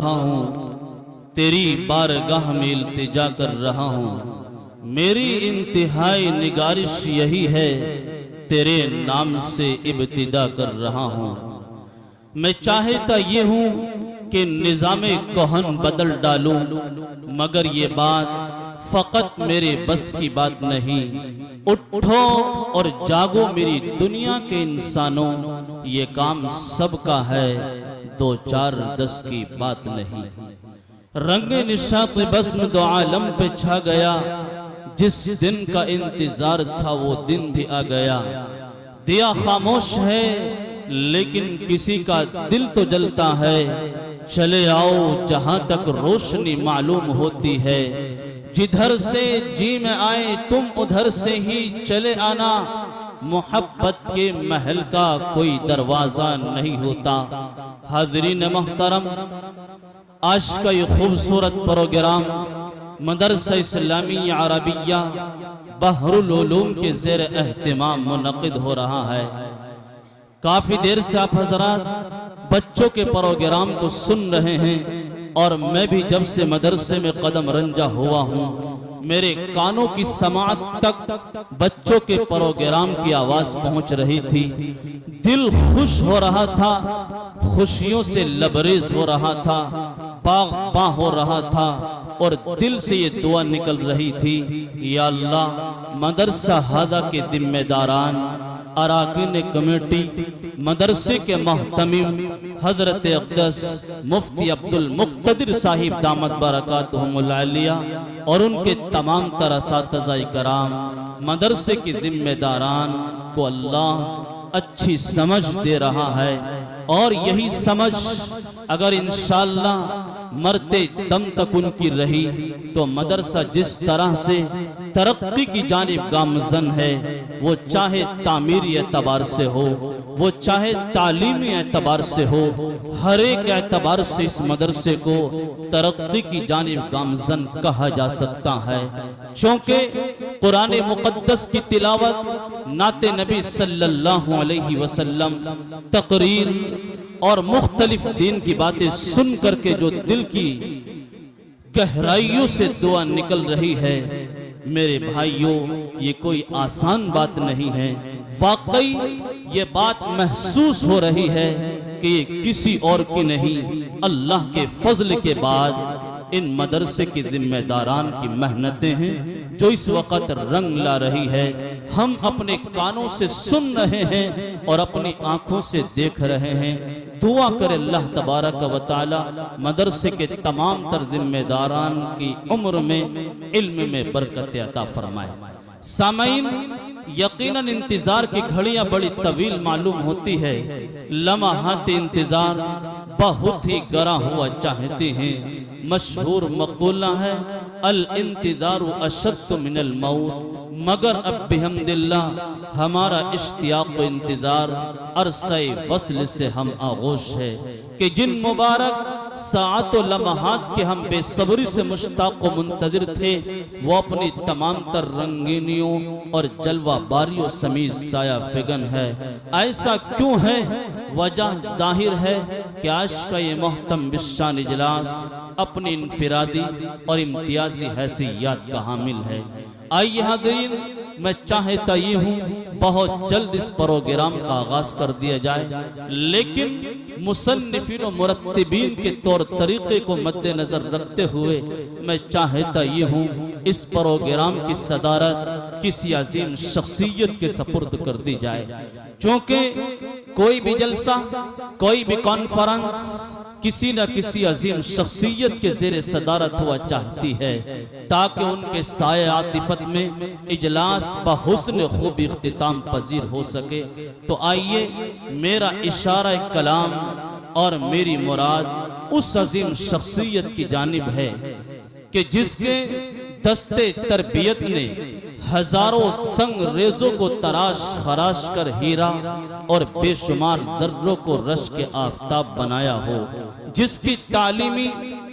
ہوں، تیری بارگاہ میں التجا کر رہا ہوں، میری انتہائی نگارش یہی ہے، تیرے نام سے ابتدا کر رہا ہوں۔ میں چاہتا یہ ہوں کہ نظام کہن بدل ڈالوں، مگر یہ بات فقط میرے بس کی بات نہیں۔ اٹھو اور جاگو میری دنیا کے انسانوں، یہ کام سب کا ہے، دو چار دس کی بات نہیں۔ رنگ نشاط بزم دو عالم پہ چھا گیا، جس دن کا انتظار تھا وہ دن بھی آ گیا۔ دیا خاموش ہے لیکن کسی کا دل تو جلتا ہے، چلے آؤ جہاں تک روشنی معلوم ہوتی ہے۔ جدھر سے جی میں آئے تم ادھر سے ہی چلے آنا، محبت کے محل کا کوئی دروازہ نہیں ہوتا۔ حاضرین محترم، آج کا یہ خوبصورت پروگرام مدرسہ اسلامی عربیہ بحر العلوم کے زیر اہتمام منعقد ہو رہا ہے۔ کافی دیر سے آپ حضرات بچوں کے پروگرام کو سن رہے ہیں، اور میں بھی جب سے مدرسے میں قدم رنجہ ہوا ہوں، میرے کانوں کی سماعت تک بچوں کے پروگرام کی آواز پہنچ رہی تھی۔ دل خوش ہو رہا تھا، خوشیوں سے لبریز ہو رہا تھا، باغ باں ہو رہا تھا، اور دل سے یہ دعا نکل رہی تھی، یا اللہ مدرسہ ہادہ کے ذمہ داران، اراکین کمیٹی، مدرسے کے محتمم حضرت اقدس مفتی عبد المقتدر صاحب دامت برکاتہم العالیہ، اور ان کے تمام تر اساتذہ کرام، مدرسے کے ذمہ داران کو اللہ اچھی سمجھ دے رہا ہے، اور یہی سمجھ اگر انشاءاللہ مرتے دم تک ان کی رہی تو مدرسہ جس طرح سے ترقی کی جانب گامزن ہے، وہ چاہے تعمیری اعتبار سے ہو، وہ چاہے تعلیمی اعتبار سے ہو، ہر ایک اعتبار سے اس مدرسے کو ترقی کی جانب گامزن کہا جا سکتا ہے۔ چونکہ قرآن مقدس کی تلاوت، نعت نبی صلی اللہ علیہ وسلم، تقریر اور مختلف دین کی باتیں سن کر کے جو دل کی گہرائیوں سے دعا نکل رہی ہے، میرے بھائیوں یہ کوئی آسان بات نہیں ہے۔ واقعی یہ بات محسوس ہو رہی ہے کہ یہ کسی اور کی نہیں، اللہ کے فضل کے بعد ان مدرسے کے ذمہ داران کی محنتیں ہیں جو اس وقت رنگ لا رہی ہے۔ ہم اپنے کانوں سے سن رہے ہیں اور اپنی آنکھوں سے دیکھ رہے ہیں۔ دعا کرے اللہ تبارک و تعالی مدرسے کے تمام تر ذمہ داران کی عمر میں، علم میں برکت عطا فرمائے۔ سامعین، یقیناً انتظار کی گھڑیاں بڑی طویل معلوم ہوتی ہے، لمحات انتظار بہت ہی گراں ہوا چاہتے ہیں۔ مشہور مقولہ ہے، الانتظار اشد من الموت، مگر اب بحمداللہ ہمارا اشتیاق و انتظار عرصہ وصل سے ہم آغوش ہے کہ جن مبارک ساعت و لمحات کے ہم بے صبری سے مشتاق و منتظر تھے، وہ اپنی تمام تر رنگینیوں اور جلوہ باریوں سمیت سایہ فگن ہے۔ ایسا کیوں ہے؟ وجہ ظاہر ہے کہ آج کا یہ محترم بشان اجلاس اپنی انفرادی اور امتیازی حیثیت کا حامل ہے۔ آئیے حاضرین، میں چاہتا یہ ہوں بہت جلد اس پروگرام کا آغاز کر دیا جائے، لیکن مصنفین و مرتبین کے طور طریقے کو مد نظر رکھتے ہوئے میں چاہتا یہ ہوں اس پروگرام کی صدارت کسی عظیم شخصیت کے سپرد کر دی جائے۔ چونکہ کوئی بھی جلسہ، کوئی بھی کانفرنس کسی نہ کسی عظیم شخصیت کے زیر صدارت ہوا چاہتی ہے، تاکہ ان کے سایہ عاطفت میں اجلاس بحسن خوب اختتام پذیر ہو سکے۔ تو آئیے میرا اشارہ کلام اور میری مراد اس عظیم شخصیت کی جانب ہے کہ جس کے دستے تربیت نے ہزاروں سنگ ریزوں کو تراش خراش کر ہیرا اور بے شمار دروں کو رش کے آفتاب بنایا ہو، جس کی تعلیمی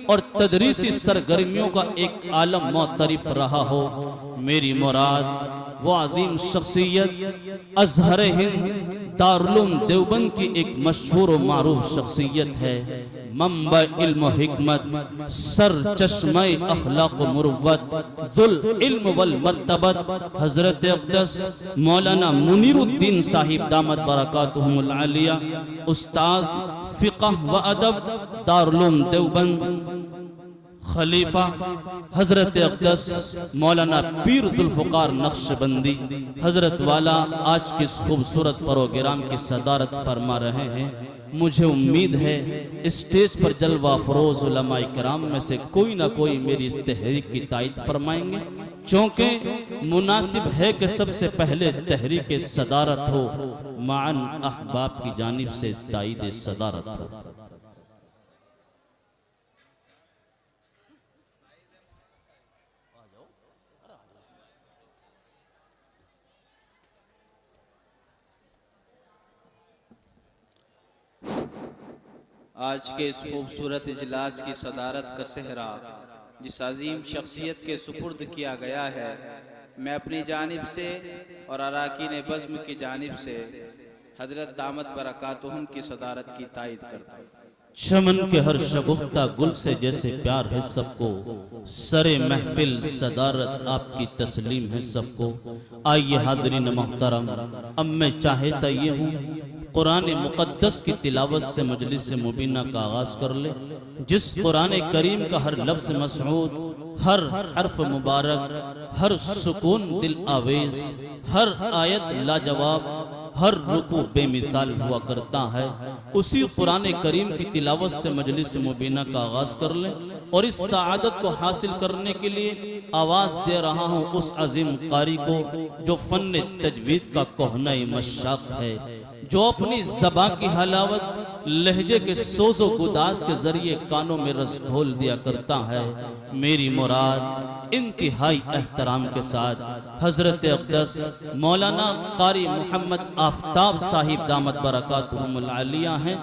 اور تدریسی سرگرمیوں کا ایک عالم معترف رہا ہو۔ میری مراد وہ عظیم شخصیت ازہر ہند دارالعلوم دیوبند کی ایک مشہور و معروف شخصیت ہے، منبع علم و حکمت، سر چشمہ اخلاق و مروت، ذل علم والمرتبت، حضرت اقدس مولانا منیر الدین صاحب دامت برکاتہم العالیہ، استاد فقہ و ادب دارالعلوم دیوبند، خلیفہ حضرت اقدس مولانا پیر ذوالفقار نقشبندی حضرت والا آج کے اس خوبصورت پروگرام کی صدارت فرما رہے ہیں۔ مجھے امید ہے اسٹیج پر جلوہ فروز علماء کرام میں سے کوئی نہ کوئی میری اس تحریک کی تائید فرمائیں گے، چونکہ مناسب ہے کہ سب سے پہلے تحریک صدارت ہو، معاً احباب کی جانب سے تائید صدارت ہو۔ آج کے اس خوبصورت اجلاس کی صدارت کا صحرا جس عظیم شخصیت کے سپرد کیا گیا ہے، میں اپنی جانب سے اور اراکین بزم کی جانب سے حضرت دامت برکاتہم کی صدارت کی تائید کرتا ہوں۔ چمن کے ہر شگفتہ گل سے جیسے پیار ہے سب کو، سر محفل صدارت آپ کی تسلیم ہے سب کو۔ آئیے حاضرین محترم، اب میں چاہتا یہ ہوں قرآن مقدس کی تلاوت سے مجلس مبینہ کا آغاز کر لے، جس قرآن کریم کا ہر لفظ مسعود، ہر حرف مبارک، ہر سکون دل آویز، ہر آیت لاجواب، ہر رکوع بے مثال ہوا کرتا ہے، اسی قرآن کریم کی تلاوت سے مجلس مبینہ کا آغاز کر لیں، اور اس سعادت کو حاصل کرنے کے لیے آواز دے رہا ہوں اس عظیم قاری کو جو فن تجوید کا کہنہ مشاق ہے، جو اپنی زبان کی حلاوت لہجے کے سوز و گداز کے ذریعے کانوں میں رس گھول دیا کرتا ہے۔ میری مراد انتہائی احترام کے ساتھ حضرت اقدس مولانا قاری محمد آفتاب صاحب دامت برکاتہم العالیہ ہیں،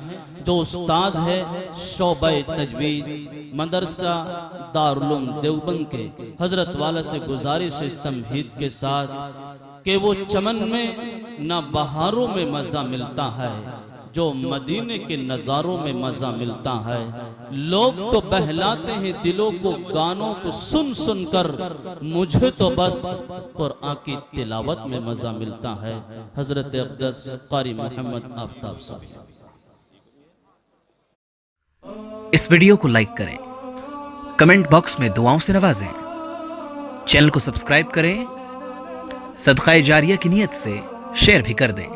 جو استاذ ہے شعبہ تجوید مدرسہ دارالعلوم دیوبند کے۔ حضرت والا سے گزارش اس تمہید کے ساتھ کہ وہ چمن میں نہ بہاروں میں مزہ ملتا ہے جو مدینے کے نظاروں میں مزہ ملتا ہے۔ لوگ تو بہلاتے ہیں دلوں کو گانوں کو سن سن کر، مجھے تو بس قرآن کی تلاوت میں مزہ ملتا ہے۔ حضرت اقدس قاری محمد آفتاب صاحب۔ اس ویڈیو کو لائک کریں، کمنٹ باکس میں دعاؤں سے نوازیں، چینل کو سبسکرائب کریں، صدقہ جاریہ کی نیت سے شیئر بھی کر دیں۔